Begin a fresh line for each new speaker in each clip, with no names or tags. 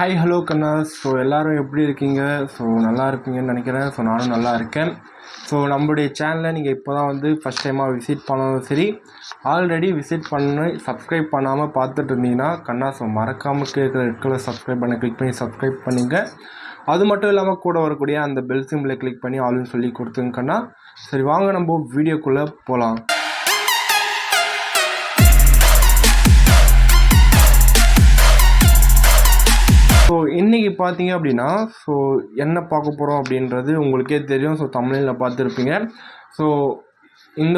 Hi hello கண்ணாஸ். So எல்லோரும் எப்படி இருக்கீங்க? ஸோ நல்லா இருப்பீங்கன்னு நினைக்கிறேன். ஸோ நானும் நல்லா இருக்கேன். ஸோ நம்மளுடைய சேனலை நீங்கள் இப்போ தான் வந்து ஃபஸ்ட் டைமாக விசிட் பண்ணாலும் சரி, ஆல்ரெடி விசிட் பண்ணி சப்ஸ்கிரைப் பண்ணாமல் பார்த்துட்டு இருந்தீங்கன்னா கண்ணாஸ் மறக்காமல் கேட்குற ரெட் கலர் சப்ஸ்கிரைப் பண்ண கிளிக் பண்ணி சப்ஸ்கிரைப் பண்ணிங்க. அது மட்டும் இல்லாமல் கூட வரக்கூடிய அந்த பெல் சிம்பிளை கிளிக் பண்ணி ஆல்னு சொல்லி கொடுத்துங்க கண்ணா. சரி வாங்க நம்ம வீடியோக்குள்ளே போகலாம். ஸோ இன்றைக்கி பார்த்தீங்க அப்படின்னா, ஸோ என்ன பார்க்க போகிறோம் அப்படின்றது உங்களுக்கே தெரியும். ஸோ தமிழில் பார்த்துருப்பீங்க. ஸோ இந்த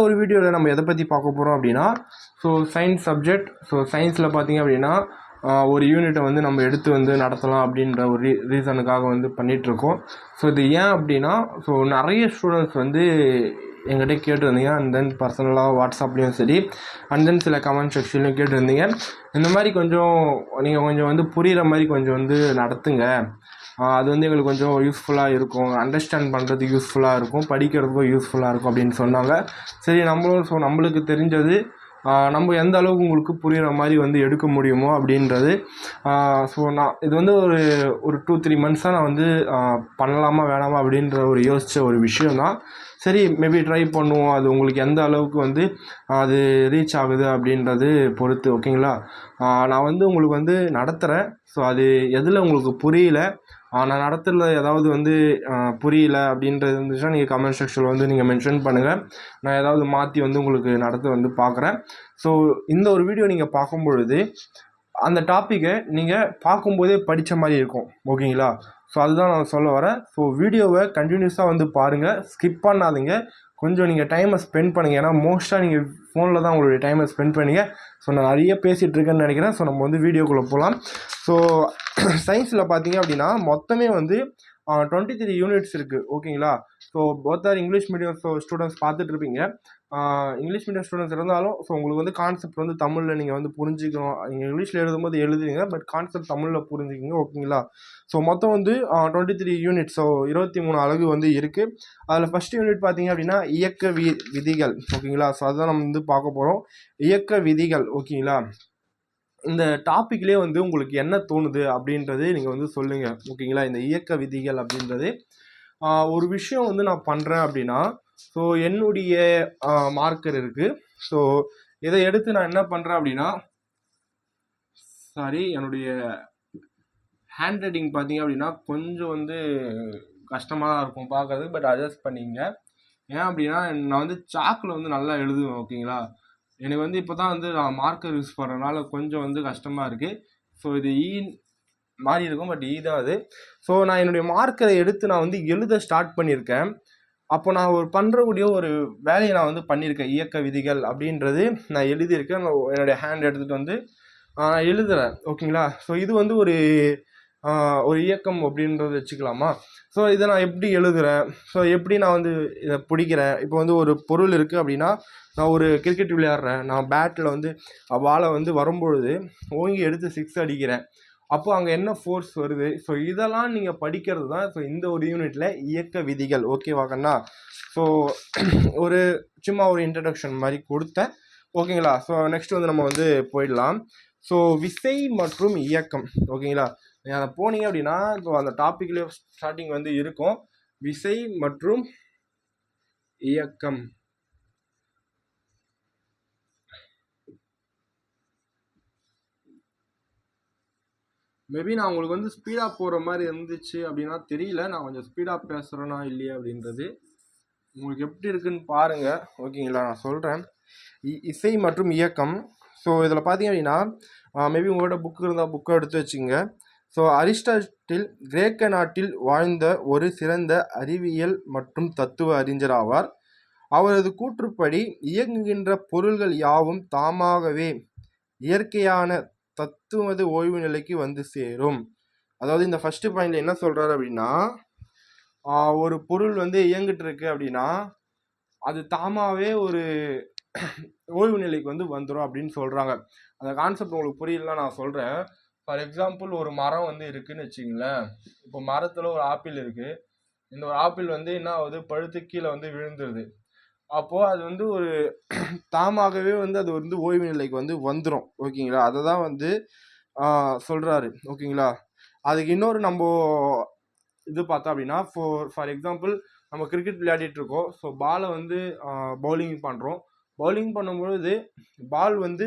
ஒரு வீடியோவில் நம்ம எதை பற்றி பார்க்க போகிறோம் அப்படின்னா, ஸோ சயின்ஸ் சப்ஜெக்ட். ஸோ சயின்ஸில் பார்த்தீங்க அப்படின்னா ஒரு யூனிட்டை வந்து நம்ம எடுத்து வந்து நடத்தலாம் அப்படின்ற ஒரு ரீசனுக்காக வந்து பண்ணிகிட்ருக்கோம். ஸோ இது ஏன் அப்படின்னா, ஸோ நிறைய ஸ்டூடெண்ட்ஸ் வந்து என்கிட்ட கேட்டிருந்தீங்க. அண்ட் தென் பர்சனலாக வாட்ஸ்அப்லேயும் சரி, அண்ட் தென் சில கமெண்ட் செக்ஷன்லையும் கேட்டிருந்தீங்க. இந்த மாதிரி நீங்கள் கொஞ்சம் வந்து புரிகிற மாதிரி கொஞ்சம் வந்து நடத்துங்க, அது வந்து எங்களுக்கு கொஞ்சம் யூஸ்ஃபுல்லாக இருக்கும், அண்டர்ஸ்டாண்ட் பண்ணுறதுக்கு யூஸ்ஃபுல்லாக இருக்கும், படிக்கிறதுக்கும் யூஸ்ஃபுல்லாக இருக்கும் அப்படின்னு சொன்னாங்க. சரி நம்மளுக்கு தெரிஞ்சது நம்ம எந்த அளவுக்கு உங்களுக்கு புரிகிற மாதிரி வந்து எடுக்க முடியுமோ அப்படின்றது. ஸோ நான் இது வந்து ஒரு 2-3 மந்த்ஸாக நான் வந்து பண்ணலாமா வேணாமா அப்படின்ற யோசித்த ஒரு விஷயந்தான். சரி மேபி ட்ரை பண்ணுவோம், அது உங்களுக்கு எந்த அளவுக்கு வந்து அது ரீச் ஆகுது அப்படின்றது பொறுத்து. ஓகேங்களா? நான் வந்து உங்களுக்கு வந்து நடத்துகிறேன். ஸோ அது எதில் உங்களுக்கு புரியல, நான் நடத்துகிறதுல ஏதாவது வந்து புரியல அப்படின்றது இருந்துச்சுன்னா நீங்கள் கமெண்ட் செக்ஷனில் வந்து நீங்கள் மென்ஷன் பண்ணுங்கள். நான் ஏதாவது மாற்றி வந்து உங்களுக்கு நடத்த வந்து பார்க்குறேன். ஸோ இந்த ஒரு வீடியோ நீங்கள் பார்க்கும் பொழுது அந்த டாப்பிக்கை நீங்கள் பார்க்கும்போதே படித்த மாதிரி இருக்கும். ஓகேங்களா? ஸோ அதுதான் நான் சொல்ல வரேன். ஸோ வீடியோவை கண்டினியூஸாக வந்து பாருங்கள், ஸ்கிப் பண்ணாதீங்க. கொஞ்சம் நீங்கள் டைமை ஸ்பெண்ட் பண்ணுங்கள். ஏன்னா மோஸ்ட்டாக நீங்கள் ஃபோனில் தான் உங்களுடைய டைமை ஸ்பெண்ட் பண்ணிங்க. ஸோ நான் நிறைய பேசிகிட்டு இருக்கேன்னு நினைக்கிறேன். ஸோ நம்ம வந்து வீடியோக்குள்ளே போகலாம். ஸோ சயின்ஸில் பார்த்தீங்க அப்படின்னா மொத்தமே வந்து 23 யூனிட்ஸ் இருக்குது. ஓகேங்களா? So both are English medium students பார்த்துட்டு இருப்பீங்க. இங்கிலீஷ் மீடியம் ஸ்டூடெண்ட்ஸ் இருந்தாலும் ஸோ உங்களுக்கு வந்து கான்செப்ட் வந்து தமிழில் நீங்கள் வந்து புரிஞ்சுக்கணும். நீங்கள் இங்கிலீஷில் எழுதும்போது எழுதுங்க, பட் கான்செப்ட் தமிழில் புரிஞ்சுக்கிங்க. ஓகேங்களா? ஸோ மொத்தம் வந்து 23 யூனிட்ஸ், ஸோ 23 அலகு வந்து இருக்குது. அதில் ஃபஸ்ட் யூனிட் பார்த்தீங்க அப்படின்னா இயக்க விதிகள். ஓகேங்களா? ஸோ அதுதான் நம்ம வந்து பார்க்க போகிறோம், இயக்க விதிகள். ஓகேங்களா? இந்த டாப்பிக்லேயே வந்து உங்களுக்கு என்ன தோணுது அப்படின்றது நீங்கள் வந்து சொல்லுங்கள். ஓகேங்களா? இந்த இயக்க விதிகள் அப்படின்றது ஒரு விஷயம் வந்து நான் பண்ணுறேன் அப்படின்னா, ஸோ என்னுடைய மார்க்கர் இருக்குது. ஸோ இதை எடுத்து நான் என்ன பண்ணுறேன் அப்படின்னா, என்னுடைய ஹேண்ட் ரைட்டிங் பார்த்தீங்க அப்படின்னா கொஞ்சம் வந்து கஷ்டமாக தான் இருக்கும் பார்க்கறதுக்கு, பட் அட்ஜஸ்ட் பண்ணிங்க. ஏன் அப்படின்னா நான் வந்து சாக்கில் வந்து நல்லா எழுதுவேன். ஓகேங்களா? எனக்கு வந்து இப்போ தான் வந்து நான் மார்க்கர் யூஸ் பண்ணுறதுனால கொஞ்சம் வந்து கஷ்டமாக இருக்குது. ஸோ இது மாதிரி இருக்கும், பட் தான் அது. ஸோ நான் என்னுடைய மார்க்கரை எடுத்து நான் வந்து எழுத ஸ்டார்ட் பண்ணியிருக்கேன். அப்போ நான் பண்ணுறக்கூடிய ஒரு வேலையை நான் வந்து பண்ணியிருக்கேன். இயக்க விதிகள் அப்படின்றது நான் எழுதியிருக்கேன். என்னுடைய ஹேண்ட் எடுத்துகிட்டு வந்து நான் எழுதுகிறேன். ஓகேங்களா? ஸோ இது வந்து ஒரு இயக்கம் அப்படின்றது வச்சுக்கலாமா? ஸோ இதை நான் எப்படி எழுதுகிறேன், ஸோ எப்படி நான் வந்து இதை பிடிக்கிறேன். இப்போ வந்து ஒரு பொருள் இருக்குது அப்படின்னா, நான் ஒரு கிரிக்கெட் விளையாடுறேன், நான் பேட்டில் வந்து பாலை வந்து வரும்பொழுது ஓங்கி எடுத்து 6 அடிக்கிறேன். அப்போது அங்கே என்ன ஃபோர்ஸ் வருது, ஸோ இதெல்லாம் நீங்கள் படிக்கிறது தான். ஸோ இந்த ஒரு யூனிட்டில் இயக்க விதிகள். ஓகேவாக்கண்ணா? ஸோ சும்மா ஒரு இன்ட்ரடக்ஷன் மாதிரி கொடுத்தேன். ஓகேங்களா? ஸோ நெக்ஸ்ட் வந்து நம்ம வந்து போயிடலாம். ஸோ விசை மற்றும் இயக்கம். ஓகேங்களா? நீங்கள் அதை போனீங்க அப்படின்னா இப்போ அந்த டாப்பிக்லேயே ஸ்டார்டிங் வந்து இருக்கும், விசை மற்றும் இயக்கம். மேபி நான் உங்களுக்கு வந்து ஸ்பீடாக போகிற மாதிரி இருந்துச்சு அப்படின்னா தெரியல, நான் கொஞ்சம் ஸ்பீடாக பேசுகிறேன்னா இல்லையா அப்படின்றது உங்களுக்கு எப்படி இருக்குன்னு பாருங்கள். ஓகேங்களா? நான் சொல்கிறேன், இசை மற்றும் இயக்கம். ஸோ இதில் பார்த்தீங்க அப்படின்னா மேபி உங்களோட புக்கு இருந்தால் புக்கை எடுத்து வச்சுங்க. ஸோ அரிஸ்டாட்டில் கிரேக்க நாட்டில் வாழ்ந்த ஒரு சிறந்த அறிவியல் மற்றும் தத்துவ அறிஞர் ஆவார். அவரது கூற்றுப்படி இயங்குகின்ற பொருள்கள் யாவும் தாமாகவே இயற்கையான தத்துவது ஓய்வு நிலைக்கு வந்து சேரும். அதாவது இந்த ஃபர்ஸ்ட் பாயிண்ட்ல என்ன சொல்றாரு அப்படின்னா, ஒரு பொருள் வந்து இயங்கிட்டு இருக்கு அப்படின்னா அது தாமாவே ஒரு ஓய்வு நிலைக்கு வந்து வந்துடும் அப்படின்னு சொல்றாங்க. அந்த கான்செப்ட் உங்களுக்கு புரியலன்னா நான் சொல்றேன். ஃபார் எக்ஸாம்பிள் ஒரு மரம் வந்து இருக்குன்னு வச்சுங்களேன். இப்போ மரத்துல ஒரு ஆப்பிள் இருக்கு. இந்த ஒரு ஆப்பிள் வந்து என்ன ஆகுது, பழுத்து கீழே வந்து விழுந்துருது. அப்போது அது வந்து ஒரு தாமாகவே வந்து அது வந்து ஓய்வு நிலைக்கு வந்து வந்துடும். ஓகேங்களா, அதை தான் வந்து சொல்கிறாரு. ஓகேங்களா, அதுக்கு இன்னொரு நம்ம இது பார்த்தா அப்படின்னா, ஃபார் எக்ஸாம்பிள் நம்ம கிரிக்கெட் விளையாடிட்டு இருக்கோம். ஸோ பாலை வந்து பவுலிங் பண்ணுறோம். பவுலிங் பண்ணும்பொழுது பால் வந்து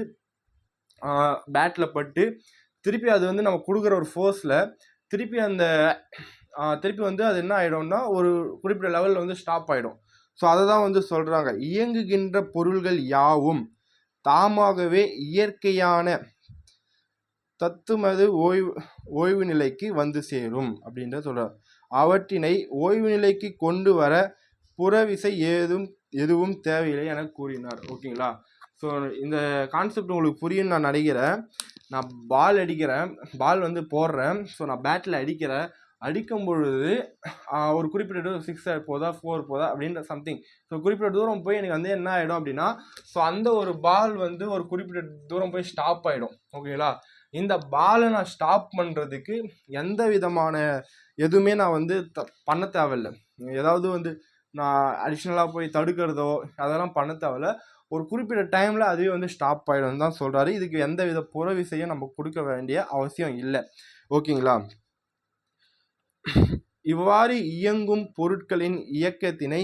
பேட்டில் பட்டு திருப்பி அது வந்து நம்ம கொடுக்குற ஒரு ஃபோர்ஸில் திருப்பி அந்த திருப்பி வந்து அது என்ன ஆகிடும்னா ஒரு குறிப்பிட்ட லெவலில் வந்து ஸ்டாப் ஆகிடும். ஸோ அதை தான் வந்து சொல்கிறாங்க, இயங்குகின்ற பொருள்கள் யாவும் தாமாகவே இயற்கையான தத்துமது ஓய்வு நிலைக்கு வந்து சேரும் அப்படின்ற சொல்கிறார். அவற்றினை ஓய்வு நிலைக்கு கொண்டு வர புறவிசை எதுவும் தேவையில்லை என கூறினார். ஓகேங்களா, ஸோ இந்த கான்செப்ட் உங்களுக்கு புரியும் நான் நினைக்கிறேன். நான் பால் அடிக்கிறேன், பால் வந்து போடுறேன், ஸோ நான் பேட்டில் அடிக்கும் பொழுது ஒரு குறிப்பிட்ட 6 போதா 4 போதா அப்படின்ற சம்திங், ஸோ குறிப்பிட்ட தூரம் போய் எனக்கு வந்து என்ன ஆகிடும் அப்படின்னா, ஸோ அந்த ஒரு பால் வந்து ஒரு குறிப்பிட்ட தூரம் போய் ஸ்டாப் ஆகிடும். ஓகேங்களா, இந்த பாலை நான் ஸ்டாப் பண்ணுறதுக்கு எந்த விதமான எதுவுமே நான் வந்து பண்ண தேவையில்லை. ஏதாவது வந்து நான் அடிஷ்னலாக போய் தடுக்கிறதோ அதெல்லாம் பண்ண தேவையில்ல. ஒரு குறிப்பிட்ட டைமில் அதுவே வந்து ஸ்டாப் ஆகிடும் தான் சொல்கிறாரு. இதுக்கு எந்த வித புற விசையும் நம்ம கொடுக்க வேண்டிய அவசியம் இல்லை. ஓகேங்களா, இவ்வாறு இயங்கும் பொருட்களின் இயக்கத்தினை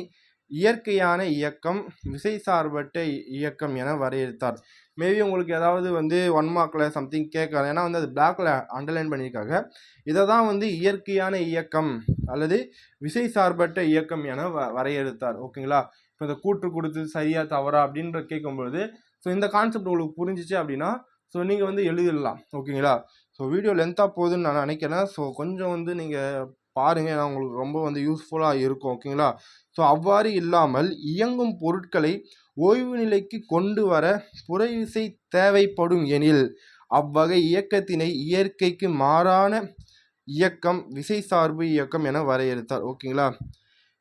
இயற்கையான இயக்கம், விசை சார்பற்ற இயக்கம் என வரையறுத்தார். மேபி உங்களுக்கு ஏதாவது வந்து 1 மார்க்கில் சம்திங் கேட்கலாம், ஏன்னா வந்து அது பிளாக்ல அண்டர்லைன் பண்ணியிருக்காங்க. இதை தான் வந்து இயற்கையான இயக்கம் அல்லது விசை சார்பற்ற இயக்கம் என வரையறுத்தார். ஓகேங்களா, இப்போ இந்த கூற்று கொடுத்து சரியா தவறா அப்படின்ற கேட்கும்பொழுது ஸோ இந்த கான்செப்ட் உங்களுக்கு புரிஞ்சிச்சு அப்படின்னா ஸோ நீங்கள் வந்து எழுதிடலாம். ஓகேங்களா, ஸோ வீடியோ லென்த்தாக போகுதுன்னு நான் நினைக்கிறேன். ஸோ கொஞ்சம் வந்து நீங்கள் பாருங்கள், ஏன்னா உங்களுக்கு ரொம்ப வந்து யூஸ்ஃபுல்லாக இருக்கும். ஓகேங்களா, ஸோ அவ்வாறு இல்லாமல் இயங்கும் பொருட்களை ஓய்வு நிலைக்கு கொண்டு வர புறவிசை தேவைப்படும் எனில் அவ்வகை இயக்கத்தினை இயற்கைக்கு மாறான இயக்கம், விசை சார்பு இயக்கம் என வரையறுத்தார். ஓகேங்களா,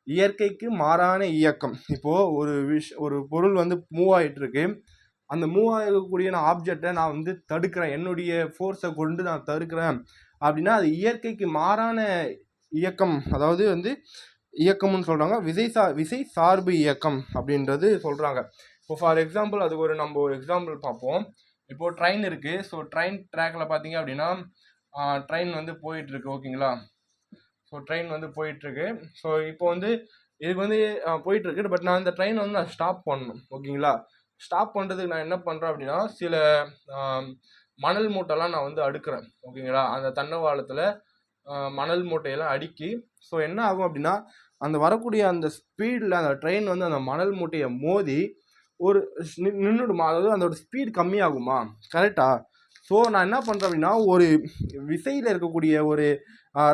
இயற்கைக்கு மாறான இயக்கம், இப்போது ஒரு பொருள் வந்து மூவ் ஆகிட்டு இருக்கு, அந்த மூவ் ஆகக்கூடிய நான் ஆப்ஜெக்டை நான் வந்து தடுக்கிறேன், என்னுடைய ஃபோர்ஸை கொண்டு நான் தடுக்கிறேன் அப்படின்னா அது இயற்கைக்கு மாறான இயக்கம், அதாவது வந்து இயக்கம்னு சொல்கிறாங்க. விசை சார்பு இயக்கம் அப்படின்றது சொல்கிறாங்க. இப்போ ஃபார் எக்ஸாம்பிள் அதுக்கு நம்ம ஒரு எக்ஸாம்பிள் பார்ப்போம். இப்போது ட்ரெயின் இருக்குது. ஸோ ட்ரெயின் ட்ராக்கில் பார்த்தீங்க அப்படின்னா ட்ரெயின் வந்து போயிட்டுருக்கு. ஓகேங்களா, ஸோ ட்ரெயின் வந்து போயிட்டுருக்கு. ஸோ இப்போ வந்து இதுக்கு வந்து போயிட்டுருக்கு, பட் நான் இந்த ட்ரெயின் வந்து நான் ஸ்டாப் பண்ணணும். ஓகேங்களா, ஸ்டாப் பண்ணுறதுக்கு நான் என்ன பண்ணுறேன் அப்படின்னா சில மணல் மூட்டைலாம் நான் வந்து அடுக்கிறேன். ஓகேங்களா, அந்த தண்டவாளத்தில் மணல் மூட்டையெல்லாம் அடுக்கி ஸோ என்ன ஆகும் அப்படின்னா அந்த வரக்கூடிய அந்த ஸ்பீடில் அந்த ட்ரெயின் வந்து அந்த மணல் மூட்டையை மோதி ஒரு நின்றுடுமா, அதாவது அதோட ஸ்பீட் கம்மியாகுமா, கரெக்டா? ஸோ நான் என்ன பண்ணுறேன் அப்படின்னா ஒரு விசையில் இருக்கக்கூடிய ஒரு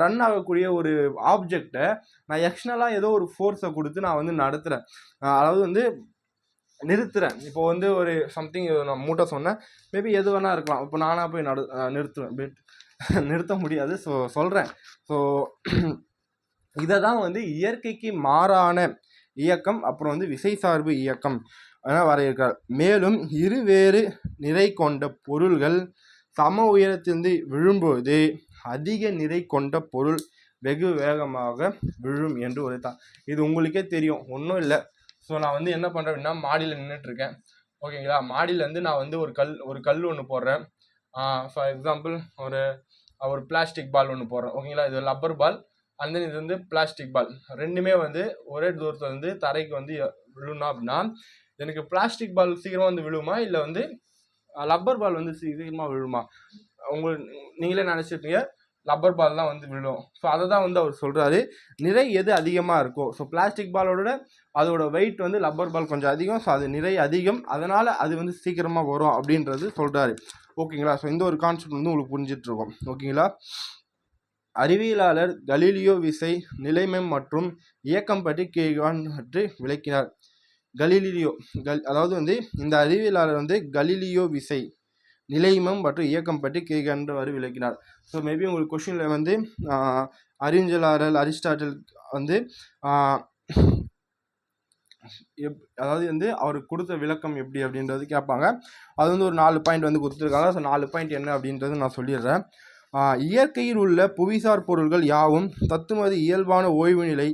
ரன் ஆகக்கூடிய ஒரு ஆப்ஜெக்டை நான் எக்ஸ்டர்னலாக ஏதோ ஒரு ஃபோர்ஸை கொடுத்து நான் வந்து நடத்துகிறேன், அதாவது வந்து நிறுத்துகிறேன். இப்போ வந்து ஒரு சம்திங் நான் மூட்டை சொன்னேன், மேபி எது வேணால் இருக்கலாம். இப்போ நானாக போய் நிறுத்துவேன், பட் நிறுத்த முடியாது. ஸோ சொல்கிறேன். ஸோ இதை தான் வந்து இயற்கைக்கு மாறான இயக்கம், அப்புறம் வந்து விசை சார்பு இயக்கம் என வரையறுக்கிறார். மேலும் இருவேறு நிறை கொண்ட பொருள்கள் சம உயரத்திலிருந்து விழும்போது அதிக நிறை கொண்ட பொருள் வெகு வேகமாக விழும் என்று உரைத்தார். இது உங்களுக்கே தெரியும், ஒன்றும் இல்லை. ஸோ நான் வந்து என்ன பண்ணுறேன் அப்படின்னா மாடியில் நின்றுட்டுருக்கேன். ஓகேங்களா, மாடியிலேருந்து நான் வந்து ஒரு கல் ஒன்று போடுறேன். ஃபார் எக்ஸாம்பிள் ஒரு பிளாஸ்டிக் பால் ஒன்று போடுறேன். ஓகேங்களா, இது லப்பர் பால் அண்ட் தென் இது வந்து பிளாஸ்டிக் பால், ரெண்டுமே வந்து ஒரே தூரத்தில் வந்து தரைக்கு வந்து விழுணும் அப்படின்னா எனக்கு பிளாஸ்டிக் பால் சீக்கிரமாக வந்து விழுமா இல்லை வந்து லப்பர் பால் வந்து சீக்கிரமாக விழுமா? நீங்களே நினச்சிருப்பீங்க லப்பர் பால் தான் வந்து விழும். ஸோ அதை தான் வந்து அவர் சொல்கிறாரு, நிறை எது அதிகமாக இருக்கும். ஸோ பிளாஸ்டிக் பாலோட அதோட வெயிட் வந்து லப்பர் பால் கொஞ்சம் அதிகம், ஸோ அது நிறை அதிகம், அதனால் அது வந்து சீக்கிரமாக வரும் அப்படின்றது சொல்கிறாரு. ஓகேங்களா, ஸோ இந்த ஒரு கான்செப்ட் வந்து உங்களுக்கு புரிஞ்சிட்ருக்கோம். ஓகேங்களா, அறிவியலாளர் கலீலியோ விசை, நிலைமை மற்றும் இயக்கம் பற்றி பற்றி விளக்கினார். அதாவது வந்து இந்த அறிவியலாளர் வந்து கலீலியோ விசை, நிலைமம் மற்றும் இயக்கம் பற்றி கீழ்கண்டவாறு விளக்கினார். ஸோ மேபி உங்களுக்கு கொஷினில் வந்து அறிவியலாளர் அரிஸ்டாட்டில் வந்து அதாவது வந்து அவர் கொடுத்த விளக்கம் எப்படி அப்படின்றது கேட்பாங்க. அது வந்து ஒரு 4 பாயிண்ட் வந்து கொடுத்துருக்காங்க. ஸோ 4 பாயிண்ட் என்ன அப்படின்றது நான் சொல்லிடுறேன். இயற்கையில் உள்ள புவிசார் பொருள்கள் யாவும் தத்துமது இயல்பான ஓய்வு நிலை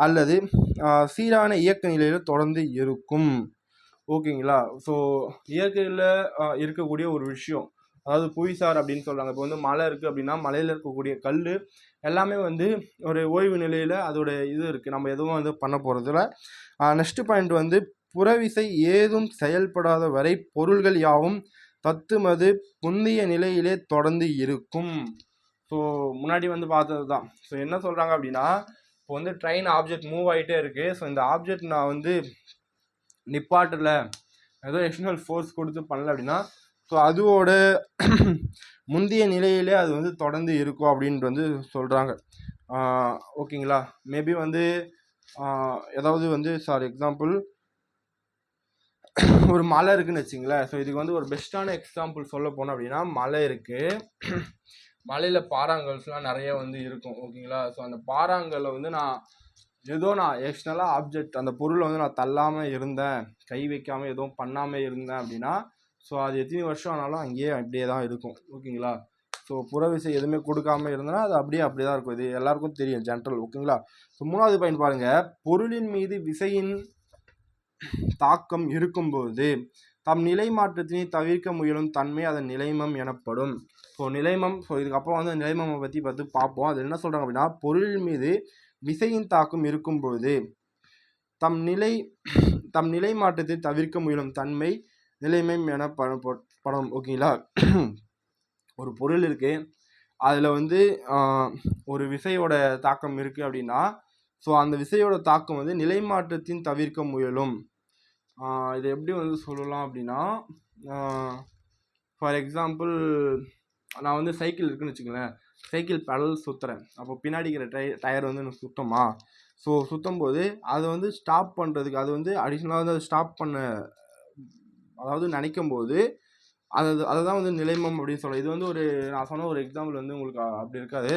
அல்லது சீரான இயக்க நிலையில் தொடர்ந்து இருக்கும். ஓகேங்களா? ஸோ இயற்கையில் இருக்கக்கூடிய ஒரு விஷயம், அதாவது புவிசார் அப்படின்னு சொல்கிறாங்க. இப்போ வந்து மலை இருக்குது அப்படின்னா மலையில் இருக்கக்கூடிய கல் எல்லாமே வந்து ஒரு ஓய்வு நிலையில் அதோட இது இருக்குது, நம்ம எதுவும் வந்து பண்ண போகிறதில்ல. நெக்ஸ்ட் பாயிண்ட் வந்து புறவிசை ஏதும் செயல்படாத வரை பொருள்கள் யாவும் தத்துமது முந்தைய நிலையிலே தொடர்ந்து இருக்கும். ஸோ முன்னாடி வந்து பார்த்தது தான். ஸோ என்ன சொல்கிறாங்க அப்படின்னா, இப்போ வந்து ட்ரெயின் ஆப்ஜெக்ட் மூவ் ஆகிட்டே இருக்குது. ஸோ இந்த ஆப்ஜெக்ட் நான் வந்து நிப்பாட்டில் ஏதோ எக்ஸ்டர்னல் ஃபோர்ஸ் கொடுத்து பண்ணல அப்படின்னா, ஸோ அதோட முந்தைய நிலையிலே அது வந்து தொடர்ந்து இருக்கும் அப்படின்ட்டு வந்து சொல்கிறாங்க. ஓகேங்களா? மேபி வந்து ஏதாவது வந்து எக்ஸாம்பிள் ஒரு மலை இருக்குன்னு வச்சிங்களேன். ஸோ இதுக்கு வந்து ஒரு பெஸ்ட்டான எக்ஸாம்பிள் சொல்ல போனோம் அப்படின்னா, மலை இருக்குது, மலையில் பாறாங்கல்ஸ்லாம் நிறைய வந்து இருக்கும். ஓகேங்களா? ஸோ அந்த பாறாங்கல்ல வந்து நான் எக்ஸ்டர்னலாக ஆப்ஜெக்ட் அந்த பொருளை வந்து நான் தள்ளாமல் இருந்தேன், கை வைக்காமல் எதுவும் பண்ணாமல் இருந்தேன் அப்படின்னா, ஸோ அது எத்தனை வருஷம் ஆனாலும் அங்கேயே அப்படியே தான் இருக்கும். ஓகேங்களா? ஸோ புறவிசை எதுவுமே கொடுக்காமல் இருந்தேன்னா அது அப்படியே தான் இருக்கும். இது எல்லாருக்கும் தெரியும், ஜென்ரல். ஓகேங்களா? ஸோ 3வது பாயிண்ட் பாருங்கள். பொருளின் மீது விசையின் தாக்கம் இருக்கும்போது தம் நிலை மாற்றத்தினை தவிர்க்க முயலும் தன்மை அதன் நிலைமம் எனப்படும். ஸோ நிலைமம், ஸோ இதுக்கப்புறம் வந்து நிலைமமை பற்றி பார்ப்போம். அது என்ன சொல்கிறாங்க அப்படின்னா, பொருளின் மீது விசையின் தாக்கம் இருக்கும்போது தம் நிலை மாற்றத்தை தவிர்க்க முயலும் தன்மை நிலைமம் எனப்படும். ஓகேங்களா? ஒரு பொருள் இருக்கு, அதில் வந்து ஒரு விசையோட தாக்கம் இருக்குது அப்படின்னா, ஸோ அந்த விசையோட தாக்கம் வந்து நிலை மாற்றத்தின் தவிர்க்க முயலும். இது எப்படி வந்து சொல்லலாம் அப்படின்னா, ஃபார் எக்ஸாம்பிள் நான் வந்து சைக்கிள் இருக்குன்னு வச்சுக்கோங்களேன், சைக்கிள் பெடல் சுற்றுறேன். அப்போ பின்னாடி இருக்கிற டயர் வந்து எனக்கு சுத்தமா, ஸோ சுற்றும் போது அதை வந்து ஸ்டாப் பண்ணுறதுக்கு, அது வந்து அடிஷ்னலாக வந்து ஸ்டாப் பண்ண, அதாவது நினைக்கும் போது அதை தான் வந்து நிலைமம் அப்படின்னு சொல்கிறேன். இது வந்து ஒரு நான் சொன்ன ஒரு எக்ஸாம்பிள் வந்து உங்களுக்கு அப்படி இருக்காது.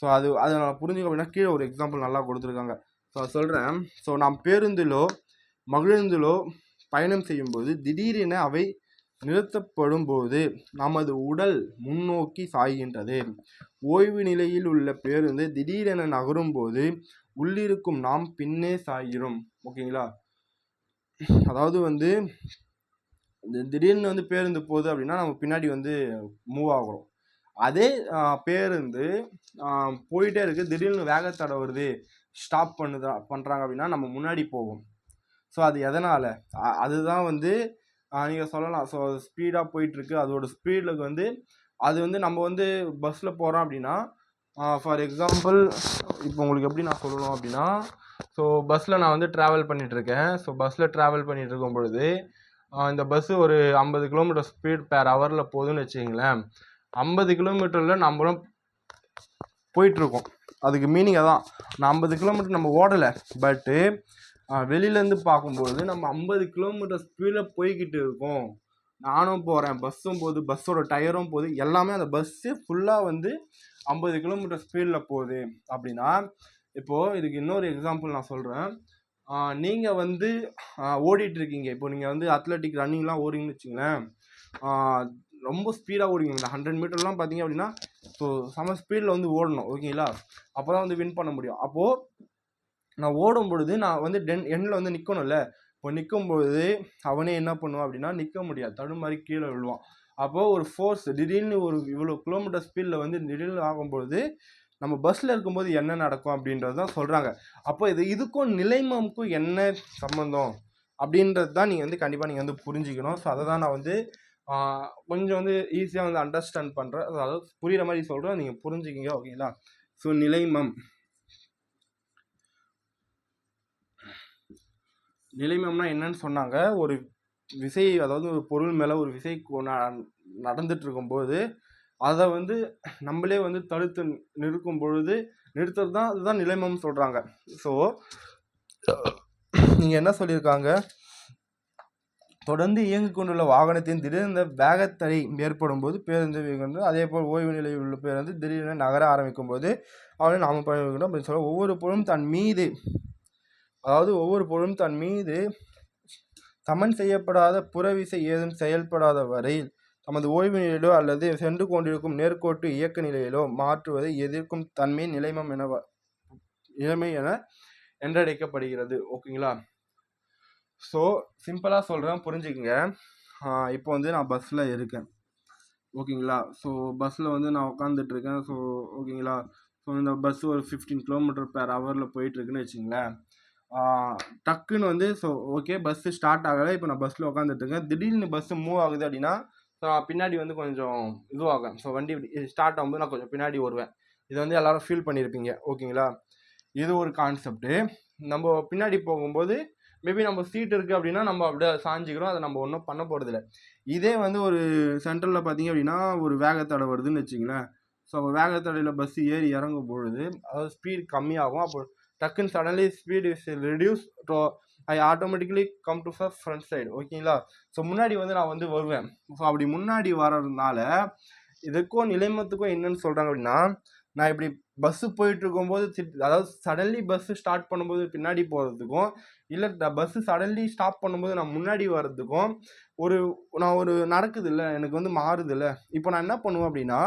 ஸோ அதை நான் புரிஞ்சுக்க அப்படின்னா கீழே ஒரு எக்ஸாம்பிள் நல்லா கொடுத்துருக்காங்க. ஸோ சொல்கிறேன். ஸோ நாம் பேருந்திலோ மகிழ்ந்திலோ பயணம் செய்யும்போது திடீரென அவை நிறுத்தப்படும் போது நமது உடல் முன்னோக்கி சாய்கின்றது. ஓய்வு நிலையில் உள்ள பேருந்து திடீரென நகரும் போது உள்ளிருக்கும் நாம் பின்னே சாய்கிறோம். ஓகேங்களா? அதாவது வந்து திடீர்னு வந்து பேருந்து போகுது அப்படின்னா நம்ம பின்னாடி வந்து மூவ் ஆகிறோம். அதே பேருந்து போயிட்டே இருக்குது, திடீர்னு வேகத்தடை வருது, ஸ்டாப் பண்ணுறாங்க அப்படின்னா நம்ம முன்னாடி போவோம். ஸோ அது எதனால், அதுதான் வந்து நீங்கள் சொல்லலாம். ஸோ ஸ்பீடாக போயிட்டுருக்கு, அதோட ஸ்பீடில் வந்து அது வந்து நம்ம வந்து பஸ்ஸில் போகிறோம் அப்படின்னா, ஃபார் எக்ஸாம்பிள் இப்போ உங்களுக்கு எப்படி நான் சொல்லணும் அப்படின்னா, ஸோ பஸ்ஸில் நான் வந்து ட்ராவல் பண்ணிகிட்ருக்கேன். ஸோ பஸ்ஸில் ட்ராவல் பண்ணிகிட்டு இருக்கும் பொழுது இந்த பஸ்ஸு ஒரு 50 கிலோமீட்டர் ஸ்பீட் பேர் ஹவரில் போகுதுன்னு வச்சுக்கிங்களேன். 50 கிலோமீட்டரில் நம்மளும் போயிட்டுருக்கோம். அதுக்கு மீனிங் அதான், நான் 50 கிலோமீட்டர் நம்ம ஓடலை, பட்டு வெளியிலேருந்து பார்க்கும்போது நம்ம 50 கிலோமீட்டர் ஸ்பீடில் போய்கிட்டு இருக்கோம். நானும் போகிறேன், பஸ்ஸும் போகுது, பஸ்ஸோட டயரும் போகுது, எல்லாமே அந்த பஸ்ஸு ஃபுல்லாக வந்து 50 கிலோமீட்டர் ஸ்பீடில் போகுது அப்படின்னா, இப்போது இதுக்கு இன்னொரு எக்ஸாம்பிள் நான் சொல்கிறேன். நீங்கள் வந்து ஓடிட்டுருக்கீங்க. இப்போ நீங்கள் வந்து அத்லெட்டிக் ரன்னிங்லாம் ஓடிங்கன்னு வச்சுங்களேன், ரொம்ப ஸ்பீடாக ஓடிங்க. இந்த 100 மீட்டர்லாம் பார்த்தீங்க அப்படின்னா, ஸோ செம ஸ்பீடில் வந்து ஓடணும். ஓகேங்களா? அப்போ தான் வந்து வின் பண்ண முடியும். அப்போது நான் ஓடும் பொழுது நான் வந்து எண்ணில் வந்து நிற்கணும்ல. இப்போ நிற்கும்பொழுது அவனே என்ன பண்ணுவான் அப்படின்னா, நிற்க முடியாது, தடுமாறி கீழே விழுவான். அப்போது ஒரு ஃபோர்ஸ் திடீர்னு ஒரு இவ்வளோ கிலோமீட்டர் ஸ்பீடில் வந்து திடீர்னு ஆகும்பொழுது நம்ம பஸ்ஸில் இருக்கும்போது என்ன நடக்கும் அப்படின்றது தான் சொல்கிறாங்க. அப்போ இதுக்கும் நிலைமமுக்கும் என்ன சம்மந்தம் அப்படின்றது தான் நீங்கள் வந்து கண்டிப்பாக நீங்கள் வந்து புரிஞ்சுக்கணும். ஸோ அதை தான் நான் வந்து கொஞ்சம் வந்து ஈஸியாக வந்து அண்டர்ஸ்டாண்ட் பண்ணுறேன், அதாவது புரிகிற மாதிரி சொல்கிறேன், நீங்கள் புரிஞ்சுக்கிங்க. ஓகேங்களா? ஸோ நிலைமம்னா என்னன்னு சொன்னாங்க, ஒரு விசை, அதாவது ஒரு பொருள் மேலே ஒரு விசை நடந்துட்டு இருக்கும்போது அதை வந்து நம்மளே வந்து தடுத்து நிறுக்கும் பொழுது நிறுத்துறது தான், அதுதான் நிலைமம்னு சொல்கிறாங்க. ஸோ நீங்கள் என்ன சொல்லியிருக்காங்க, தொடர்ந்து இயங்கிக் கொண்டுள்ள வாகனத்தின் திடீர்னு வேகத்தடை ஏற்படும் போது பேருந்து வந்து, அதே போல் ஓய்வு நிலையில் உள்ள பேருந்து திடீரென நகர ஆரம்பிக்கும் போது அவனை நாம் பயணிக்கணும் அப்படின்னு சொல்ல, ஒவ்வொரு பொருளும் தன் மீது சமன் செய்யப்படாத புறவிசை ஏதும் செயல்படாத வரையில் தமது ஓய்வு நிலையிலோ அல்லது சென்று கொண்டிருக்கும் நேர்கோட்டு இயக்க நிலையிலோ மாற்றுவதை எதிர்க்கும் தன்மை நிலைமை என என்றழைக்கப்படுகிறது. ஓகேங்களா? ஸோ சிம்பிளாக சொல்கிறேன், புரிஞ்சுக்குங்க. இப்போ வந்து நான் பஸ்ஸில் இருக்கேன். ஓகேங்களா? ஸோ பஸ்ஸில் வந்து நான் உட்காந்துட்ருக்கேன். ஸோ ஓகேங்களா? ஸோ இந்த பஸ் ஒரு 15 km/h போயிட்டுருக்குன்னு வச்சுங்களேன். டக்குன்னு வந்து ஸோ ஓகே பஸ்ஸு ஸ்டார்ட் ஆகலை. இப்போ நான் பஸ்ஸில் உட்காந்துட்ருக்கேன். திடீர்னு பஸ்ஸு மூவ் ஆகுது அப்படின்னா பின்னாடி வந்து கொஞ்சம் இதுவாகும். ஸோ வண்டி ஸ்டார்ட் ஆகும்போது நான் கொஞ்சம் பின்னாடி வருவேன். இதை வந்து எல்லோரும் ஃபீல் பண்ணியிருப்பீங்க. ஓகேங்களா? இது ஒரு கான்செப்ட்டு. நம்ம பின்னாடி போகும்போது மேபி நம்ம சீட் இருக்குது அப்படின்னா நம்ம அப்படியே சாஞ்சிக்கிறோம். அதை நம்ம ஒன்றும் பண்ண போகிறதில்ல. இதே வந்து ஒரு சென்ட்ரலில் பார்த்தீங்க அப்படின்னா ஒரு வேகத்தடை வருதுன்னு வச்சுங்களேன். ஸோ வேகத்தடையில் பஸ் ஏறி இறங்கும் பொழுது அதாவது ஸ்பீட் கம்மியாகும். அப்போ டக்குன்னு suddenly speed is reduce to I automatically come to front side. ஓகேங்களா? ஸோ முன்னாடி வந்து நான் வந்து வருவேன். ஸோ அப்படி முன்னாடி வர்றதுனால இதுக்கும் நிலைமத்துக்கும் என்னன்னு சொல்கிறாங்க அப்படின்னா, நான் இப்படி பஸ்ஸு போயிட்டு இருக்கும்போது அதாவது சடன்லி பஸ்ஸு ஸ்டார்ட் பண்ணும்போது பின்னாடி போகிறதுக்கும், இல்லை பஸ்ஸு சடன்லி ஸ்டாப் பண்ணும்போது நான் முன்னாடி வர்றதுக்கும் நான் ஒரு நடக்குது இல்லை, எனக்கு வந்து மாறுது இல்லை. இப்போ நான் என்ன பண்ணுவேன் அப்படின்னா,